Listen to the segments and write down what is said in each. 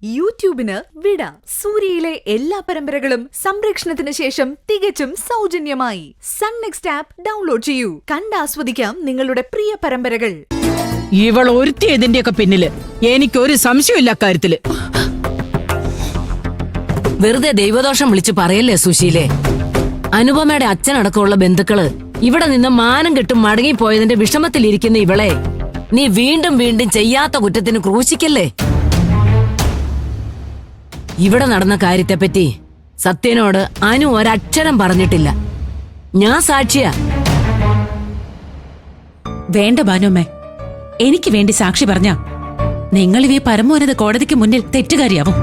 യൂട്യൂബിന് വിട. സൂര്യയിലെ എല്ലാ പരമ്പരകളും സംരക്ഷണത്തിന് ശേഷം തികച്ചും സൗജന്യമായി സൺ നെക്സ്റ്റ് ആപ്പ് ഡൗൺലോഡ് ചെയ്യൂ. കണ്ടാസ്വദിക്കാം നിങ്ങളുടെ പ്രിയ പരമ്പരകൾ. ഇവൾ ഒരുത്തി ഇതിന്റെയൊക്കെ പിന്നില് എനിക്കൊരു സംശയമില്ല കാര്യത്തില്. വെറുതെ ദൈവദോഷം വിളിച്ചു പറയല്ലേ സുശീലേ. അനുപമയുടെ അച്ഛനടക്കമുള്ള ബന്ധുക്കള് ഇവിടെ നിന്ന് മാനം കെട്ടും മടങ്ങിപ്പോയതിന്റെ വിഷമത്തിലിരിക്കുന്ന ഇവളെ നീ വീണ്ടും വീണ്ടും ചെയ്യാത്ത കുറ്റത്തിന് ക്രൂശിക്കല്ലേ. ഇവിടെ നടന്ന കാര്യത്തെപ്പറ്റി സത്യനോട് അനു ഒരക്ഷരം പറഞ്ഞിട്ടില്ല. ഞാൻ സാക്ഷിയാ. വേണ്ട ബാനുമ്മേ, എനിക്ക് വേണ്ടി സാക്ഷി പറഞ്ഞ നിങ്ങളിവ പരമോന്നത കോടതിക്ക് മുന്നിൽ തെറ്റുകാരിയാവും.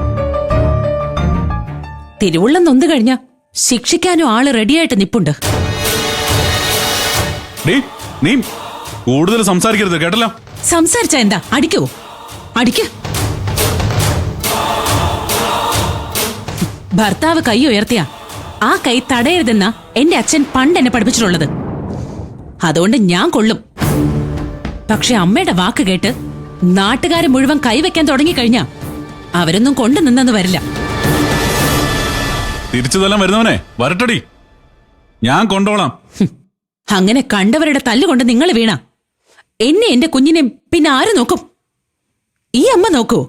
തിരുവുള്ളം നൊന്തു കഴിഞ്ഞ ശിക്ഷിക്കാനും ആള് റെഡിയായിട്ട് നിപ്പുണ്ട്. നീ കൂടുതൽ സംസാരിക്കരുത് കേട്ടല്ലോ. സംസാരിച്ച എന്താ അടിക്കോ? അടിക്ക. ഭർത്താവ് കൈ ഉയർത്തിയ ആ കൈ തടയരുതെന്ന എന്റെ അച്ഛൻ പണ്ട് എന്നെ പഠിപ്പിച്ചിട്ടുള്ളത്. അതുകൊണ്ട് ഞാൻ കൊള്ളും. പക്ഷെ അമ്മയുടെ വാക്ക് കേട്ട് നാട്ടുകാരെ മുഴുവൻ കൈവയ്ക്കാൻ തുടങ്ങിക്കഴിഞ്ഞാ അവരൊന്നും കൊണ്ടു നിന്നെന്ന് വരില്ല. തിരിച്ചുതല്ലാൻ വരുന്നവനെ വരട്ടടി, ഞാൻ കൊണ്ടോളാം. അങ്ങനെ കണ്ടവരുടെ തല്ലുകൊണ്ട് നിങ്ങൾ വീണ എന്നെ എന്റെ കുഞ്ഞിനെ പിന്നെ ആര് നോക്കും? ഈ അമ്മ നോക്കൂ.